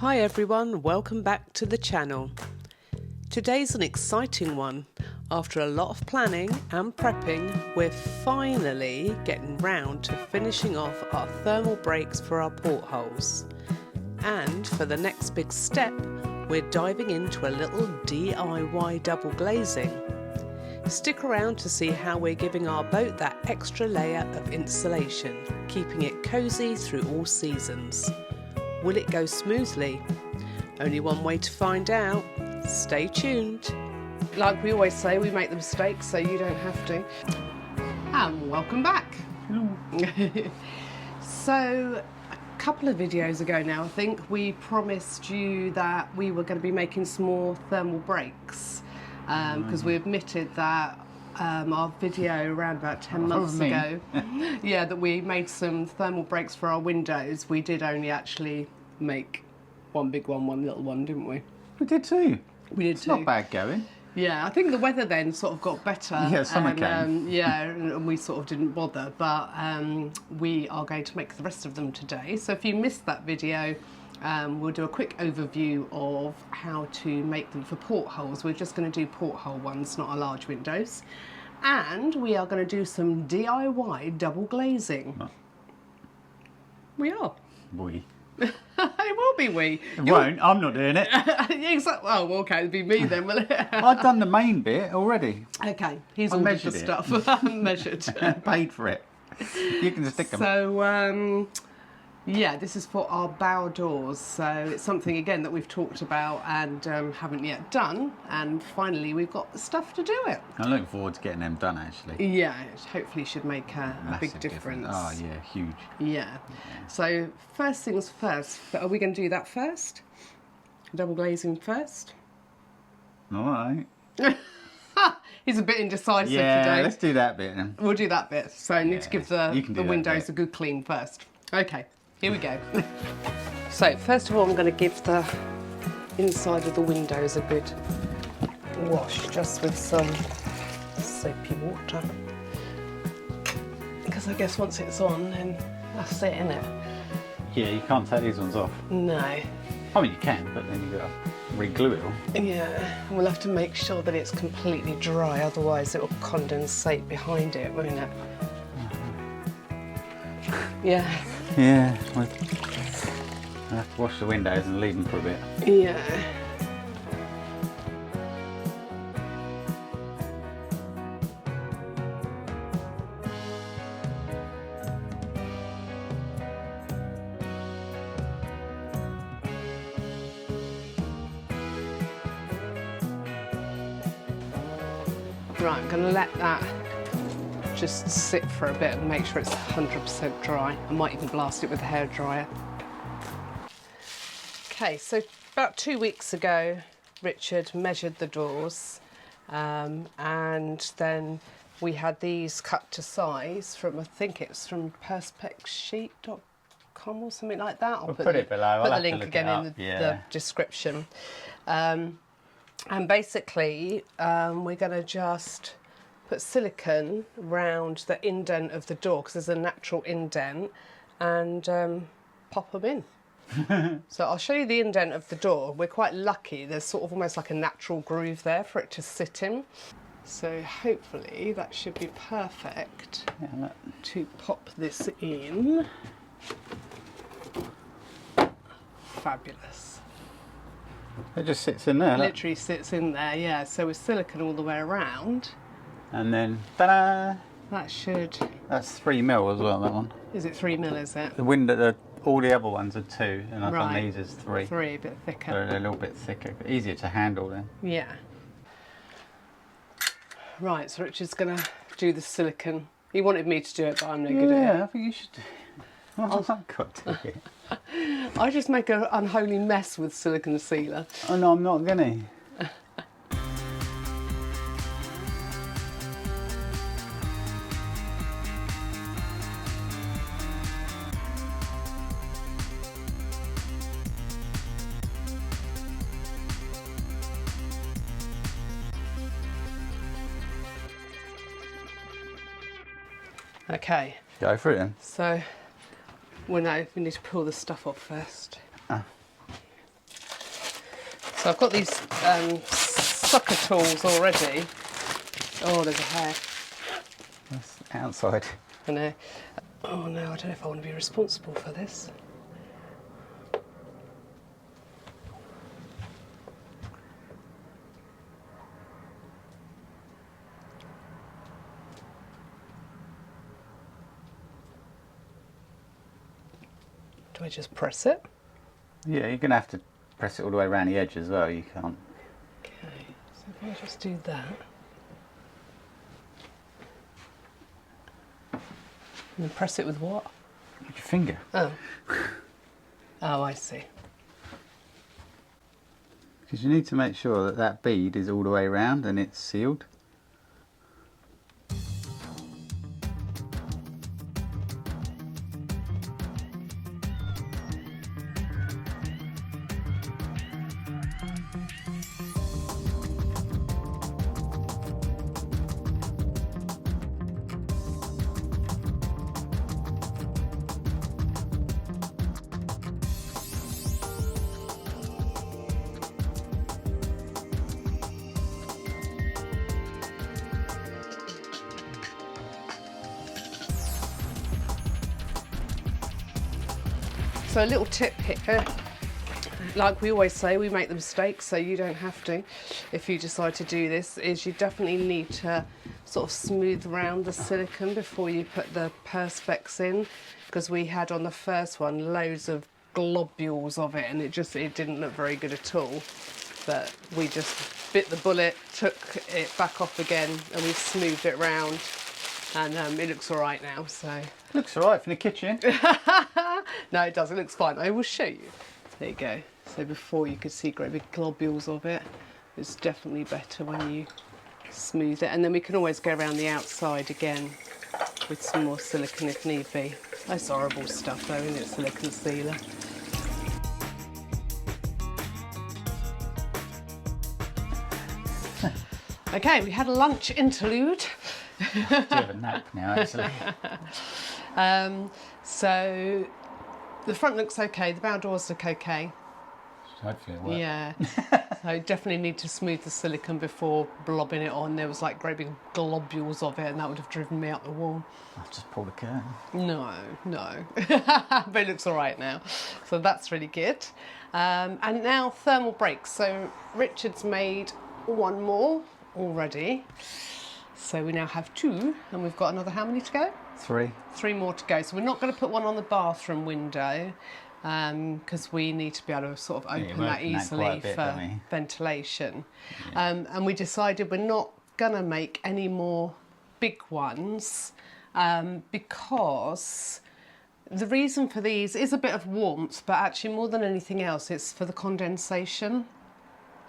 Hi everyone, welcome back to the channel. Today's an exciting one. After a lot of planning and prepping, we're finally getting round to finishing off our thermal breaks for our portholes. And for the next big step, we're diving into a little DIY double glazing. Stick around to see how we're giving our boat that extra layer of insulation, keeping it cosy through all seasons. Will it go smoothly? Only one way to find out. Stay tuned. Like we always say, we make the mistakes so you don't have to. And welcome back. So, a couple of videos ago now, I think, we promised you that we were going to be making some more thermal breaks. Because we admitted that our video around about 10 months ago, yeah, that we made some thermal breaks for our windows. We did only actually make one big one, one little one, didn't we? We did too. We did it's too. Not bad going. Yeah, I think the weather then sort of got better. Yeah, summer came. Yeah, and we sort of didn't bother, but we are going to make the rest of them today. So if you missed that video, we'll do a quick overview of how to make them for portholes. We're just going to do porthole ones, not our large windows. And we are going to do some DIY double glazing. Oh. We are. We. It will be we. It won't. I'm not doing it. Exactly. Oh, well, okay, it'll be me then, will it? I've done the main bit already. Okay, he's ordered the stuff. Measured. Paid for it. You can stick them. So, yeah, this is for our bow doors. So it's something, again, that we've talked about and haven't yet done. And finally, we've got the stuff to do it. I'm looking forward to getting them done, actually. Yeah, it hopefully should make a big difference. Oh, yeah, huge. Yeah. So first things first, are we going to do that first? Double glazing first? All right. He's a bit indecisive today. Yeah, let's do that bit then. We'll do that bit. So I need to give the windows a good clean first. Okay. Here we go. So first of all, I'm going to give the inside of the windows a good wash, just with some soapy water. Because I guess once it's on, then that's it, innit? Yeah, you can't take these ones off. No. I mean, you can, but then you've got to re-glue it all. Yeah, we'll have to make sure that it's completely dry, otherwise it will condensate behind it, won't it? Yeah. Yeah, I have to wash the windows and leave them for a bit. Yeah. Right, I'm going to let that just sit for a bit and make sure it's 100% dry. I might even blast it with a hairdryer. Okay, so about 2 weeks ago, Richard measured the doors, and then we had these cut to size from, I think it's from perspexsheet.com or something like that. We'll put it below. Put the link again in the description. And basically, we're going to just put silicone round the indent of the door, because there's a natural indent, and pop them in. So I'll show you the indent of the door. We're quite lucky. There's sort of almost like a natural groove there for it to sit in. So hopefully that should be perfect to pop this in. Fabulous. It just sits in there. Literally sits in there, yeah. So with silicone all the way around. And then, ta-da! That should... That's 3mm as well, that one. Is it 3mm, is it? The window, all the other ones are 2, and I've done these as 3. 3, a bit thicker. They're a little bit thicker, but easier to handle then. Yeah. Right, so Richard's going to do the silicone. He wanted me to do it, but I'm no good at it. Yeah, I think you should do it. I've got to do it. I just make an unholy mess with silicone sealer. Oh no, I'm not gonna. Okay. Go for it then. So, well no, we need to pull the stuff off first. So I've got these sucker tools already. Oh, there's a hair. That's outside. I know. Oh no, I don't know if I want to be responsible for this. Do I just press it? Yeah, you're going to have to press it all the way around the edge as well. You can't. Okay, so if I just do that. And then press it with what? With your finger. Oh. Oh, I see. Because you need to make sure that that bead is all the way around and it's sealed. So a little tip here, like we always say, we make the mistakes, so you don't have to if you decide to do this, is you definitely need to sort of smooth around the silicone before you put the perspex in, because we had on the first one loads of globules of it and it didn't look very good at all. But we just bit the bullet, took it back off again, and we've smoothed it round, and it looks all right now. So Looks alright from the kitchen. no, it doesn't. It looks fine. I will show you. There you go. So before you could see great big globules of it. It's definitely better when you smooth it. And then we can always go around the outside again with some more silicone if need be. That's horrible stuff though, isn't it? Silicone sealer. Okay, we had a lunch interlude. Do have a nap now, actually. So the front looks okay, the bow doors look okay. Hopefully it'll work. Yeah, so definitely need to smooth the silicone before blobbing it on. There was like great big globules of it and that would have driven me up the wall. I'll just pull the curtain. No, but it looks all right now. So that's really good. And now thermal brakes. So Richard's made one more already. So we now have two and we've got another, how many to go? Three more to go. So we're not going to put one on the bathroom window because we need to be able to sort of open that easily for ventilation. Yeah. And we decided we're not going to make any more big ones because the reason for these is a bit of warmth, but actually more than anything else, it's for the condensation.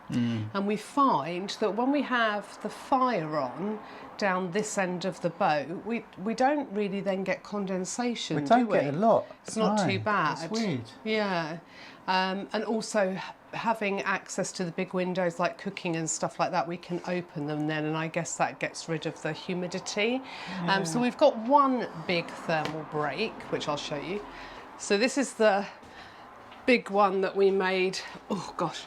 And we find that when we have the fire on down this end of the boat, we don't really then get condensation, do we? We don't get a lot. It's not too bad. It's weird. Yeah. And also having access to the big windows like cooking and stuff like that, we can open them then, and I guess that gets rid of the humidity. Yeah. So we've got one big thermal brake, which I'll show you. So this is the big one that we made, oh gosh,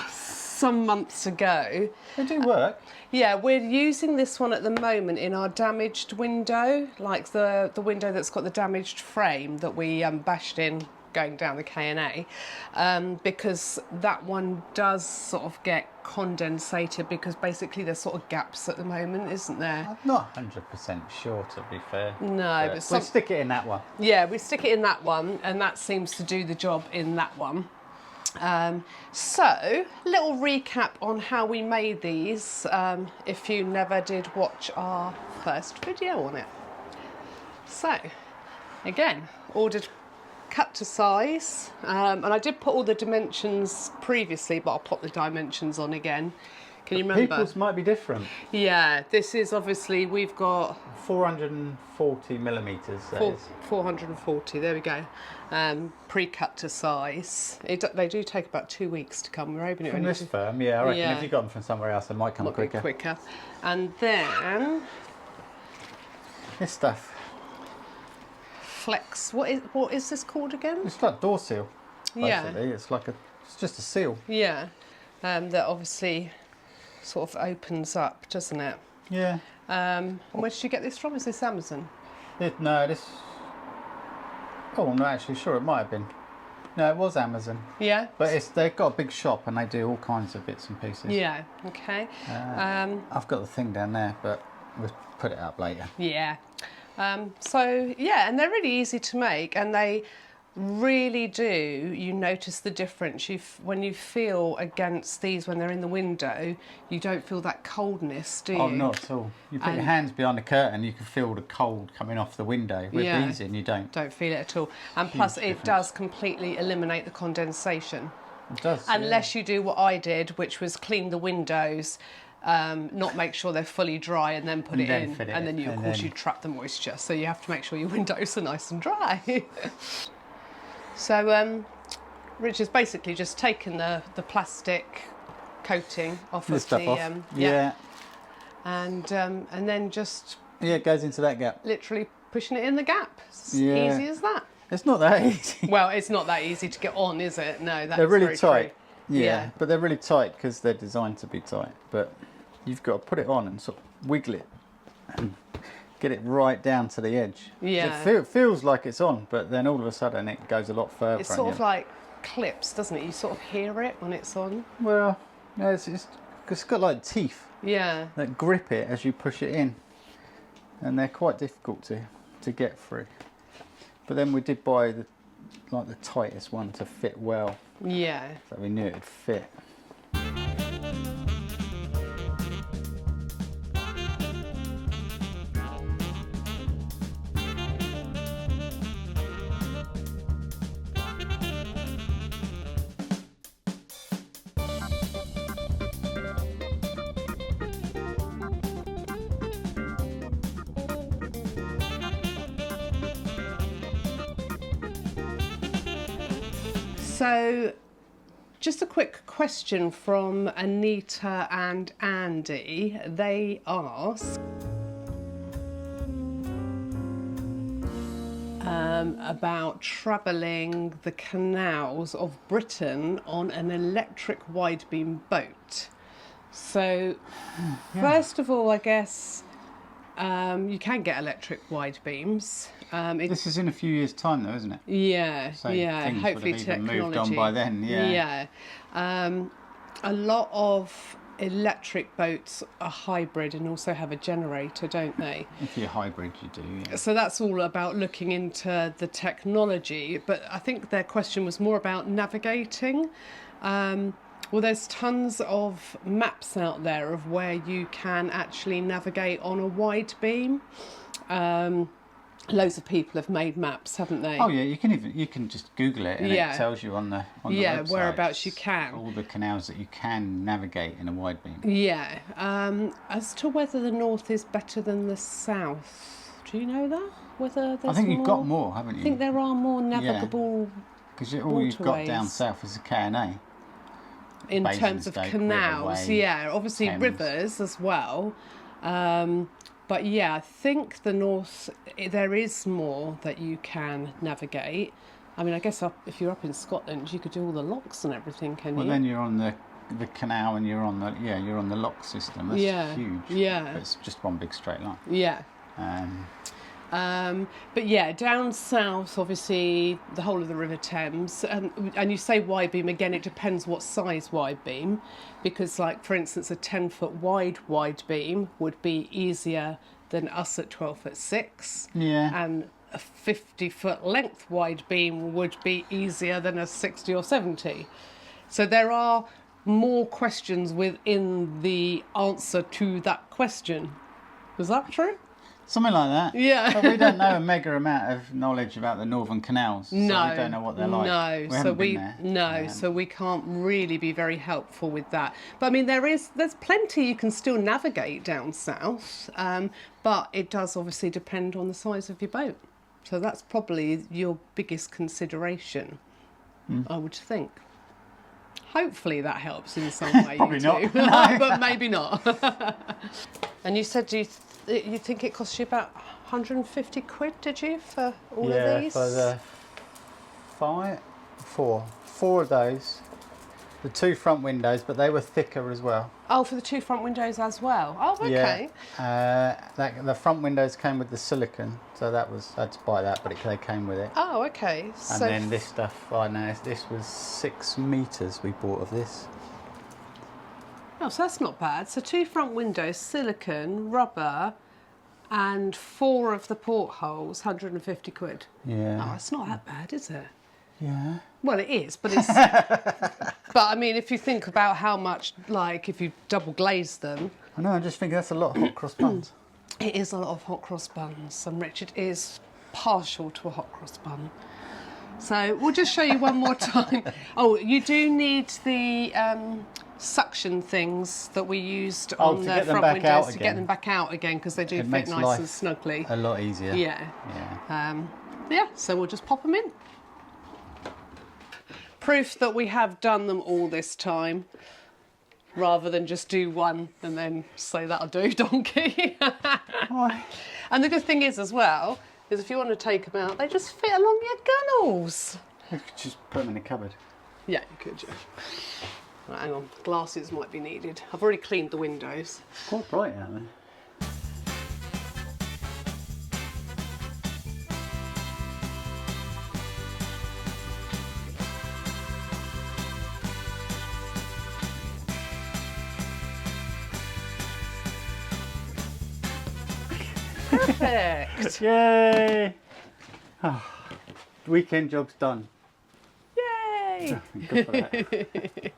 some months ago. They do work. Yeah, we're using this one at the moment in our damaged window, like the window that's got the damaged frame that we bashed in going down the K&A, because that one does sort of get condensated because basically there's sort of gaps at the moment, isn't there? I'm not 100% sure, to be fair. No, but we'll stick it in that one. Yeah, we stick it in that one, and that seems to do the job in that one. So, little recap on how we made these, if you never did watch our first video on it. So, again, ordered cut to size, and I did put all the dimensions previously, but I'll pop the dimensions on again. Can you remember? People's might be different. Yeah, this is obviously, we've got 440 millimetres. 440, there we go. Pre-cut to size. They do take about 2 weeks to come. We're hoping it from this firm, yeah. I reckon if you got them from somewhere else, they might come quicker. And then this stuff. Flex. What is this called again? It's like door seal. Basically. Yeah. It's like a It's just a seal. Yeah. That obviously sort of opens up, doesn't it? Yeah. Where did you get this from? Is this Amazon? No, this... Oh, I'm not actually sure. It might have been. No, it was Amazon. Yeah? But they've got a big shop and they do all kinds of bits and pieces. Yeah, okay. I've got the thing down there, but we'll put it up later. Yeah. So, yeah, and they're really easy to make, and they really do, you notice the difference. When you feel against these when they're in the window, you don't feel that coldness, do you? Oh, not at all. You put your hands behind the curtain, you can feel the cold coming off the window. With these in, you don't. Don't feel it at all. And plus, it does completely eliminate the condensation. It does. Unless you do what I did, which was clean the windows, not make sure they're fully dry and then put it in. And then, of course, you trap the moisture. So you have to make sure your windows are nice and dry. So Rich has basically just taken the plastic coating off of the yeah, and then just it goes into that gap. Literally pushing it in the gap. It's easy as that. It's not that easy. Well, it's not that easy to get on, is it? No, that's they're really very tight. true. Yeah, but they're really tight because they're designed to be tight. But you've got to put it on and sort of wiggle it and get it right down to the edge. Yeah. It feels like it's on, but then all of a sudden it goes a lot further. It's sort of like clips, doesn't it? You sort of hear it when it's on. Well, no, it's got like teeth. Yeah. That grip it as you push it in, and they're quite difficult to get through. But then we did buy the tightest one to fit well. Yeah. So we knew it'd fit. So, just a quick question from Anita and Andy. They ask about travelling the canals of Britain on an electric wide beam boat. So, first of all, I guess you can get electric wide beams. This is in a few years' time, though, isn't it? Yeah, So yeah. things Hopefully, would have even technology moved on by then. Yeah. Yeah. A lot of electric boats are hybrid and also have a generator, don't they? If you're hybrid, you do. Yeah. So that's all about looking into the technology. But I think their question was more about navigating. Well, there's tons of maps out there of where you can actually navigate on a wide beam. Loads of people have made maps, haven't they? Oh yeah, you can just Google it and it tells you on the website whereabouts you can. all the canals that you can navigate in a wide beam. Yeah. As to whether the north is better than the south, do you know that? Whether there's I think you've more? got more, haven't you? I think there are more navigable because all you've got down waterways. south is the K&A. In terms of Basingstoke, canals, Riverway, obviously Thames. rivers as well. But yeah, I think the north, there is more that you can navigate. I mean, I guess if you're up in Scotland, you could do all the locks and everything, can you? Well, then you're on the canal and you're on the lock system. That's huge. Yeah. It's just one big straight line. Yeah. But yeah, down south, obviously, the whole of the River Thames, and you say wide beam, again, it depends what size wide beam, because like, for instance, a 10-foot wide beam would be easier than us at 12'6". Yeah. And a 50-foot length wide beam would be easier than a 60 or 70. So there are more questions within the answer to that question. Is that true? Something like that. Yeah. But we don't know a mega amount of knowledge about the northern canals. No. So we don't know what they're like. So we can't really be very helpful with that. But I mean, there's plenty you can still navigate down south, but it does obviously depend on the size of your boat. So that's probably your biggest consideration, I would think. Hopefully that helps in some way. Probably you two. not. But maybe not. And you said you think it cost you about 150 quid, did you, for all of these? Yeah, for the four of those, The 2 front windows, but they were thicker as well. Oh, for the 2 front windows as well. Oh, okay. Yeah. The front windows came with the silicone, so that was, I had to buy that, but they came with it. Oh, okay. And So then this stuff, I know, this was 6 meters we bought of this. oh, so that's not bad. So 2 front windows, silicone, rubber, and 4 of the portholes, 150 quid. Yeah. Oh, it's not that bad, is it? Yeah. Well, it is, but it's. But I mean, if you think about how much, like, if you double glaze them, I know. I just think that's a lot of hot cross buns. it is a lot of hot cross buns, and Richard is partial to a hot cross bun. So we'll just show you one more time. Oh, you do need the suction things that we used on the front windows to get them back out again, because they do fit nice and snugly. A lot easier. Yeah. Yeah. Yeah. So we'll just pop them in. Proof that we have done them all this time, rather than just do one and then say that'll do, donkey. Why? And the good thing is as well, is if you want to take them out, they just fit along your gunnels. You could just put them in the cupboard. Yeah, you could, yeah. Right, hang on, glasses might be needed. I've already cleaned the windows. Quite bright out there. Perfect. Yay! Oh, weekend job's done. Yay! Good for that.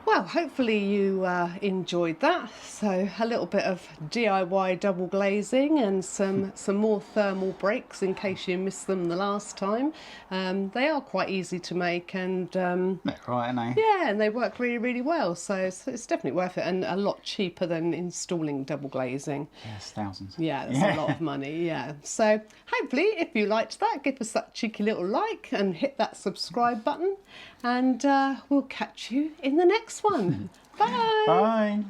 Well, hopefully you enjoyed that. So a little bit of DIY double glazing and some more thermal breaks in case you missed them the last time. They are quite easy to make, and Right, aren't they? yeah, and they work really, really well. So it's definitely worth it, and a lot cheaper than installing double glazing. Yes, thousands. Yeah, that's a lot of money, yeah. So hopefully, if you liked that, give us that cheeky little like and hit that subscribe button, and we'll catch you in the next one. Bye! Bye!